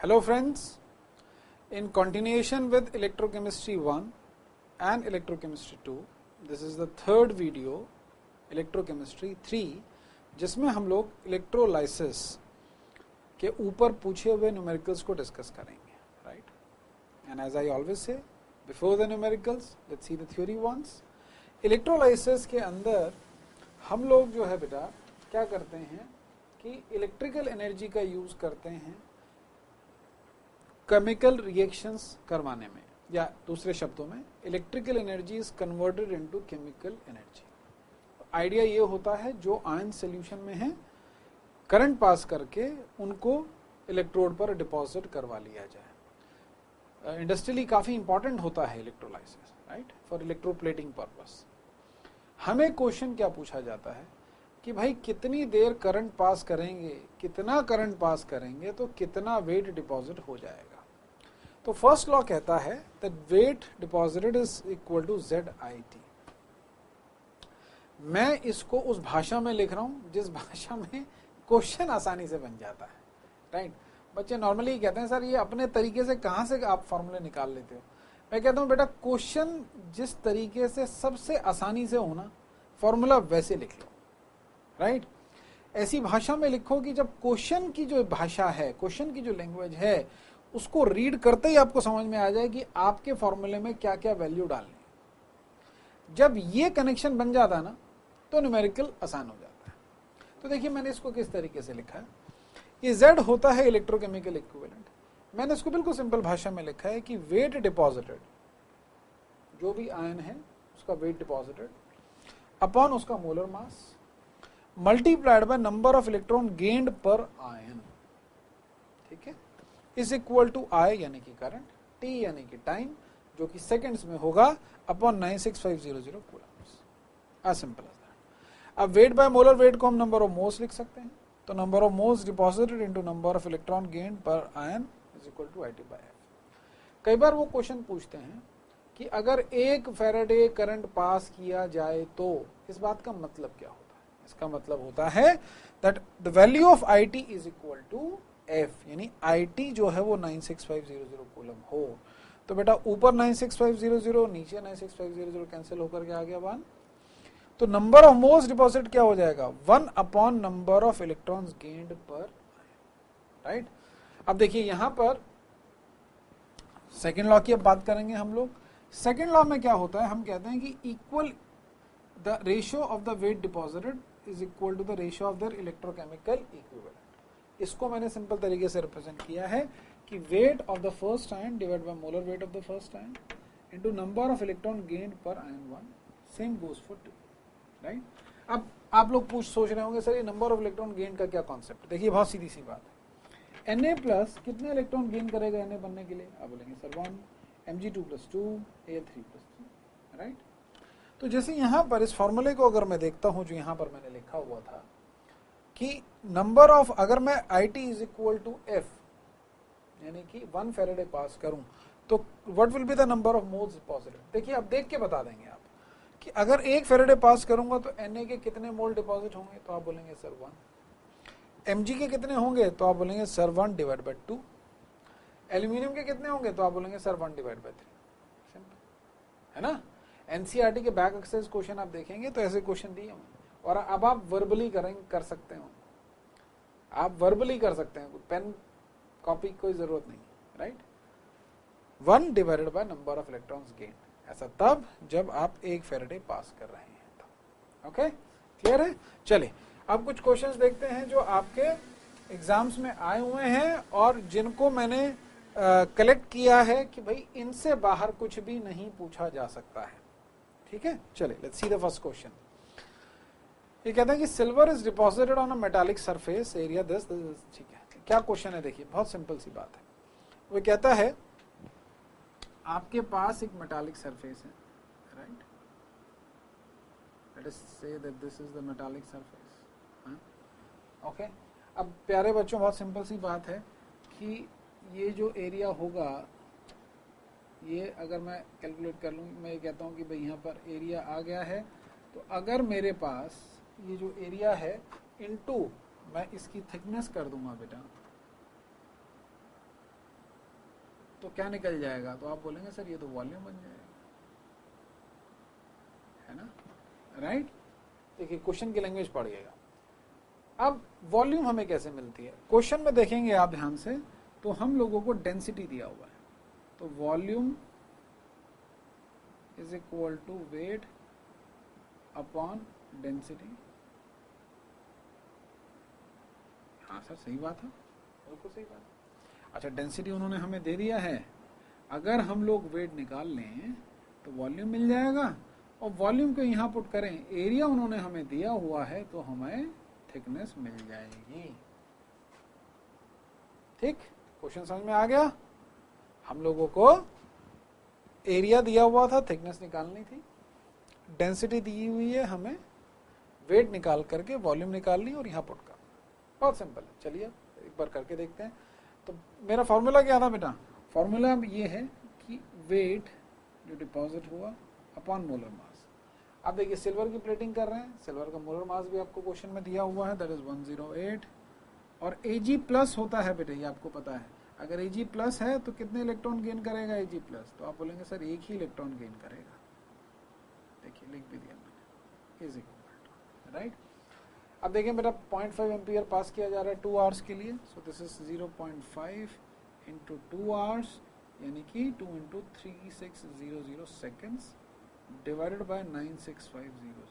Hello friends, in continuation with electrochemistry 1 and electrochemistry 2, this is the third video electrochemistry 3 जिसमें हम लोग electrolysis के ऊपर पूछे हुए न्यूमेरिकल्स को डिस्कस करेंगे, right? And as I always say before the numericals let's see the theory once. Electrolysis के अंदर हम लोग जो है बेटा क्या करते हैं कि इलेक्ट्रिकल एनर्जी का यूज करते हैं केमिकल रिएक्शंस करवाने में, या दूसरे शब्दों में electrical energy is converted into chemical energy. Idea ये होता है जो आयन सॉल्यूशन में है करंट पास करके उनको इलेक्ट्रोड पर डिपॉजिट करवा लिया जाए. इंडस्ट्रियली काफी इंपॉर्टेंट होता है electrolysis, right, for electroplating purpose. हमें क्वेश्चन क्या पूछा जाता है कि भाई कितनी देर करंट पास करेंगे, कितना करंट पास करेंगे तो कितना वेट डिपॉजिट हो जाएगा. तो फर्स्ट लॉ कहता है that weight deposited is equal to ZIT. मैं इसको उस भाषा में लिख रहा हूं जिस भाषा में क्वेश्चन आसानी से बन जाता है, राइट? बच्चे नॉर्मली कहते हैं सर ये अपने तरीके से कहां से आप फॉर्मूले निकाल लेते हो. मैं कहता हूं बेटा क्वेश्चन जिस तरीके से सबसे आसानी से होना फॉर्मूला वैसे लिख लो, राइट? ऐसी भाषा में लिखो कि जब क्वेश्चन की जो भाषा है, क्वेश्चन की जो लैंग्वेज है, उसको रीड करते ही आपको समझ में आ जाए कि आपके फॉर्मूले में क्या क्या वैल्यू डालनी है. जब ये कनेक्शन बन जाता है ना तो न्यूमेरिकल आसान हो जाता है. तो देखिए मैंने इसको किस तरीके से लिखा है. ये Z होता है इलेक्ट्रोकेमिकल इक्विवेलेंट. मैंने इसको बिल्कुल सिंपल भाषा में लिखा है कि वेट डिपॉजिटेड, जो भी आयन है उसका वेट डिपॉजिटेड अपॉन उसका molar mass multiplied by number of electron gained per ion, ठीक है, इज इक्वल टू I यानी कि करंट, T यानी कि टाइम, जो कि सेकंड्स में होगा, upon 96500 coulombs. As simple as that. अब वेट बाय मोलर वेट को हम नंबर ऑफ मोल्स लिख सकते हैं. तो number of moles deposited into number of electron gained per ion is equal to IT by F. कई बार वो क्वेश्चन पूछते हैं कि अगर 1 फैराडे करंट पास किया जाए तो इस बात का मतलब क्या होता है. इसका मतलब होता है that the value of IT is equal to F, यानी IT जो है वो 96500 कूलम हो. तो बेटा ऊपर 96500, नीचे 96500 कैंसिल होकर के आ गया 1. तो नंबर ऑफ मोल्स डिपॉजिट क्या हो जाएगा, 1 upon number of electrons gained पर, राइट? अब देखिए यहां पर सेकेंड लॉ की अब बात करेंगे हम लोग. सेकेंड लॉ में क्या होता है, हम कहते हैं कि equal the ratio of the weight deposited is equal to the ratio of the electrochemical equivalent. इसको मैंने सिंपल तरीके से रिप्रेजेंट किया है कि weight of the first ion divide by molar weight of the first ion into number of electron gained per ion 1, same goes for 2, right? अब आप लोग सोच रहे होंगे सर ये नंबर ऑफ इलेक्ट्रॉन गेन का क्या कॉन्सेप्ट. देखिए बहुत सीधी सी बात है. Na प्लस कितने इलेक्ट्रॉन गेन करेगा Na बनने के लिए, आप बोलेंगे sir 1, Mg2 plus 2, A3 plus 2, right? तो जैसे यहाँ पर इस फॉर्मूले को अगर मैं देखता हूँ जो यहाँ पर मैंने लिखा हुआ था कि नंबर ऑफ, अगर मैं IT is equal to F यानी कि 1 फैराडे पास करूं तो what will be the number of moles deposited. देखिए आप देख के बता देंगे आप कि अगर 1 फैराडे पास करूंगा तो Na के कितने मोल डिपॉजिट होंगे, तो आप बोलेंगे सर 1. Mg के कितने होंगे, तो आप बोलेंगे सर 1 डिवाइड बाय 2. एल्यूमिनियम के कितने होंगे, तो आप बोलेंगे सर 1 डिवाइड बाय 3. सिंपल है ना. NCERT के बैक एक्सरसाइज क्वेश्चन आप देखेंगे तो ऐसे क्वेश्चन दिए होंगे. और अब आप वर्बली कर सकते हो, आप वर्बली कर सकते हैं, पेन कॉपी कोई जरूरत नहीं, right? 1 divided by number of electrons gain, ऐसा तब जब आप 1 फैराडे पास कर रहे हैं तो. ओके, क्लियर है? चलिए अब कुछ क्वेश्चंस देखते हैं जो आपके एग्जाम्स में आए हुए हैं और जिनको मैंने कलेक्ट किया है कि भाई इनसे बाहर कुछ भी नहीं पूछा जा सकता है. ठीक है, चलिए let's see the first question. ये कहते हैं कि silver is deposited on a metallic surface area this. ठीक है, क्या क्वेश्चन है देखिए, बहुत सिंपल सी बात है. वो कहता है आपके पास एक मेटालिक सरफेस है, right? Let us say that this is the metallic surface. Okay, अब प्यारे बच्चों बहुत सिंपल सी बात है कि ये जो एरिया होगा, ये अगर मैं कैलकुलेट कर लूँ, मैं ये कहता हूँ कि भाई यहाँ पर एरिया आ गया है, तो अगर मेरे पास ये जो एरिया है इनटू मैं इसकी थिकनेस कर दूंगा बेटा, तो क्या निकल जाएगा, तो आप बोलेंगे सर ये तो वॉल्यूम बन जाएगा, है ना, राइट। देखिए क्वेश्चन की लैंग्वेज पढ़िएगा। अब वॉल्यूम हमें कैसे मिलती है, क्वेश्चन में देखेंगे आप ध्यान से, तो हम लोगों को डेंसिटी दिया हुआ है, तो volume is equal to weight upon density. हाँ सर सही बात है, बिल्कुल सही बात है। अच्छा डेंसिटी उन्होंने हमें दे दिया है, अगर हम लोग वेट निकाल लें तो वॉल्यूम मिल जाएगा, और वॉल्यूम को यहाँ पुट करें, एरिया उन्होंने हमें दिया हुआ है तो हमें थिकनेस मिल जाएगी। ठीक, क्वेश्चन समझ में आ गया। हम लोगों को एरिया दिया हुआ था, थिकनेस निकालनी थी, डेंसिटी दी हुई है, हमें वेट निकाल करके वॉल्यूम निकालनी और यहाँ पुट कर, बहुत सिंपल है। चलिए एक बार करके देखते हैं। तो मेरा फॉर्मूला क्या था बेटा, फॉर्मूला ये है कि वेट जो डिपॉजिट हुआ अपॉन मोलर मास। अब देखिए सिल्वर की प्लेटिंग कर रहे हैं, सिल्वर का मोलर मास भी आपको क्वेश्चन में दिया हुआ है, दैट इज 108, और Ag प्लस होता है बेटे, ये आपको पता है। अगर Ag प्लस है तो कितने इलेक्ट्रॉन गेन करेगा Ag प्लस, तो आप बोलेंगे सर एक ही इलेक्ट्रॉन गेन करेगा। देखिए लिख भी दिया मैंने, इज इक्वल टू, राइट। अब देखें बेटा 0.5 एम्पियर पास किया जा रहा है 2 आवर्स के लिए, सो दिस इज 0.5 इंटू 2 आवर्स, यानी कि 2 इंटू 3600 सेकेंड्स डिवाइडेड बाय 96500,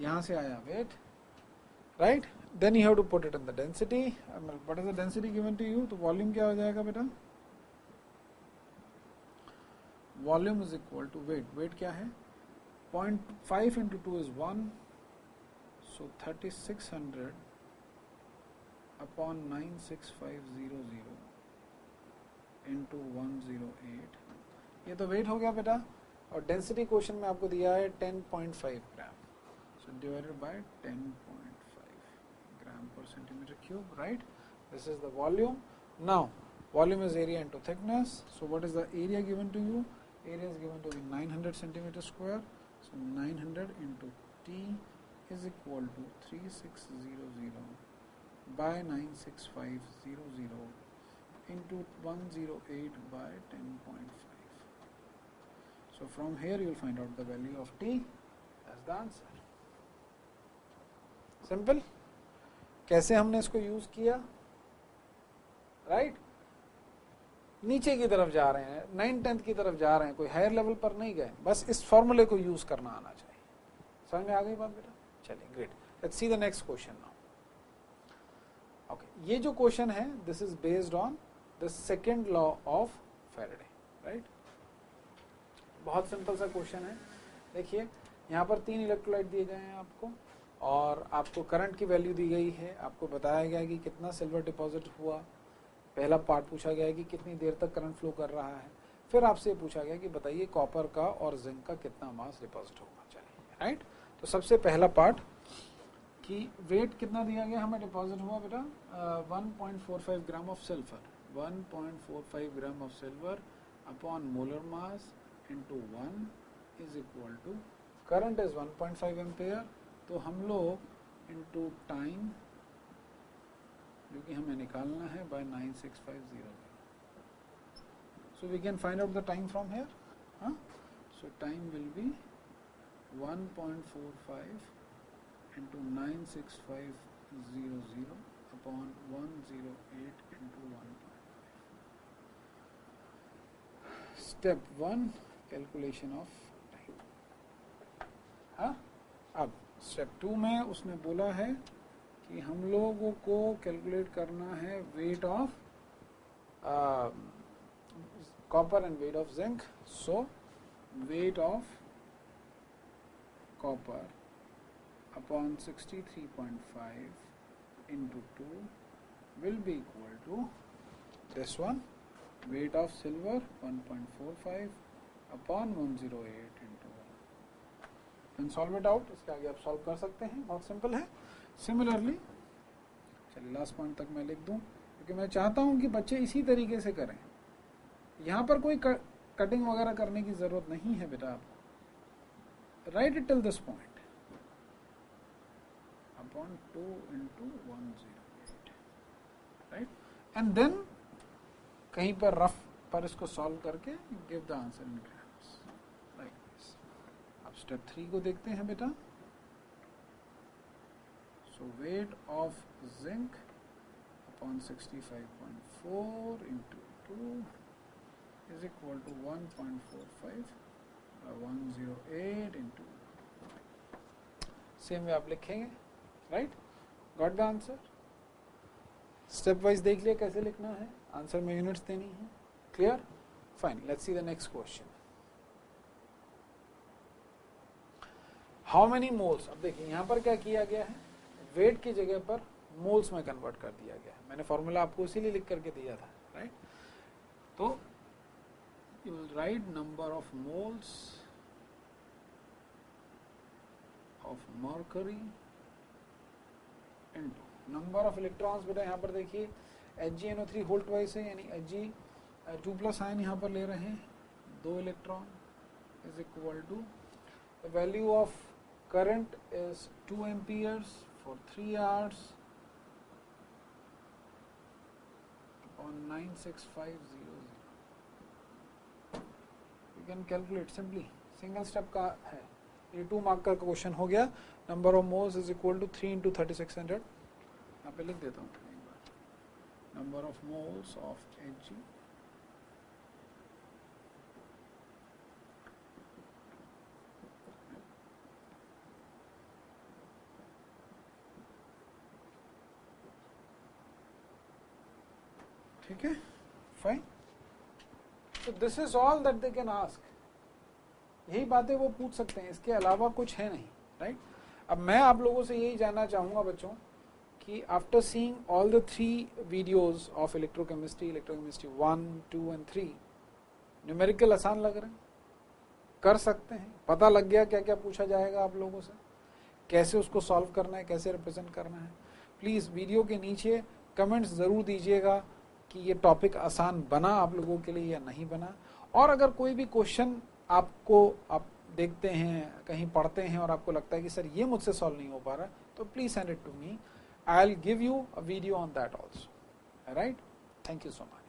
यहाँ से आया weight, right. Then you have to put it in the density. What is the density given to you, तो वॉल्यूम क्या हो जाएगा बेटा, volume is equal to weight, weight क्या है 0.5 into 2 is 1, so 3600 upon 96500 into 108, ये तो वेट हो गया बेटा, और डेंसिटी क्वेश्चन में आपको दिया है 10.5 ग्राम, so divided by 10.5 gram per centimeter cube, right? This is the volume. Now volume is area into thickness, so what is the area given to you, area is given to be 900 centimeter square, so 900 into T is equal to 3600 by 96500 into 108 by 10.5. So from here you will find out the value of T as the answer. Simple. कैसे हमने इसको use किया, right, नीचे की तरफ जा रहे हैं, 9/10 की तरफ जा रहे हैं, कोई हायर लेवल पर नहीं गए, बस इस फॉर्मूले को यूज करना आना चाहिए। समझ में आ गई बात बेटा, चलिए great. Let's see the next question now. Okay, ये जो क्वेश्चन है this is based on the second law of Faraday, right. बहुत सिंपल सा क्वेश्चन है। देखिए यहाँ पर 3 इलेक्ट्रोलाइट दिए गए हैं आपको, और आपको करंट की वैल्यू दी गई है, आपको बताया गया है कि कितना सिल्वर डिपॉजिट हुआ, पहला पार्ट पूछा गया है कि कितनी देर तक करंट फ्लो कर रहा है, फिर आपसे पूछा गया कि बताइए कॉपर का और जिंक का कितना मास डिपॉजिट होगा। चलिए, राइट। तो सबसे पहला पार्ट कि वेट कितना दिया गया हमें डिपॉजिट हुआ बेटा, 1.45 gram of silver, 1.45 gram of silver upon molar mass into 1 is equal to, current is 1.5 ampere, तो हम लोग इंटू टाइम जो कि हमें निकालना है by 96500, so we can find out the time from here. हाँ, so time will be 1.45 into 96500 upon 108 into 1.5. Step 1 calculation of time. हाँ, अब स्टेप 2 में उसने बोला है कि हम लोगों को कैलकुलेट करना है weight of copper and wait of zinc. So weight of copper upon 63.5 into 2 will be equal to this one, weight of silver 1.45 upon 108 into 1. Then solve it out, इसके आगे आप सॉल्व कर सकते हैं, बहुत सिंपल है। सिमिलरली चलिए last point तक मैं लिख दूं, क्योंकि मैं चाहता हूं कि बच्चे इसी तरीके से करें, यहाँ पर कोई कटिंग वगैरह करने की जरूरत नहीं है बेटा आपको। Right it till this point upon 2 into 108, right? And then कहीं पर रफ पर इसको सॉल्व करके give the answer in grams like this. अब स्टेप 3 को देखते हैं बेटा। So weight of zinc upon 65.4 into 2 is equal to 1.45 108 into same way आप लिखेंगे, right. Got the answer. Stepwise देख लिया कैसे लिखना है, आंसर में यूनिट्स देनी है, clear, fine. Let's see the next question. How many moles, अब देखिए यहां पर क्या किया गया है, वेट की जगह पर मोल्स में कन्वर्ट कर दिया गया है। मैंने फॉर्मूला आपको इसीलिए लिख करके दिया था, राइट। तो you will write number of moles of mercury into number of electrons। बेटा यहाँ पर देखिए HgNO3 होल ट्वाइस है, यानी Hg 2+ आयन यहाँ पर ले रहे हैं, 2 electron is equal to the value of current is 2 amperes for 3 hours on 96500। you can calculate simply, single step का है ये। 2 मार्क का क्वेश्चन हो गया। Number of moles is equal to 3 into 3600। यहाँ पे लिख देता हूँ एक बार, number of moles of Hg ठीक है, fine. So this is all that they can ask. यही बातें वो पूछ सकते हैं, इसके अलावा कुछ है नहीं, राइट। अब मैं आप लोगों से यही जानना चाहूंगा बच्चों कि after seeing all the 3 videos of electrochemistry 1, 2 and 3, numerical आसान लग रहे हैं, कर सकते हैं, पता लग गया क्या क्या पूछा जाएगा आप लोगों से, कैसे उसको सॉल्व करना है, कैसे रिप्रेजेंट करना है। प्लीज़ वीडियो के नीचे कमेंट्स ज़रूर दीजिएगा कि ये टॉपिक आसान बना आप लोगों के लिए या नहीं बना। और अगर कोई भी क्वेश्चन आप देखते हैं, कहीं पढ़ते हैं और आपको लगता है कि सर ये मुझसे सॉल्व नहीं हो पा रहा, तो please send it to me, I will give you a video on that also, right. Thank you so much.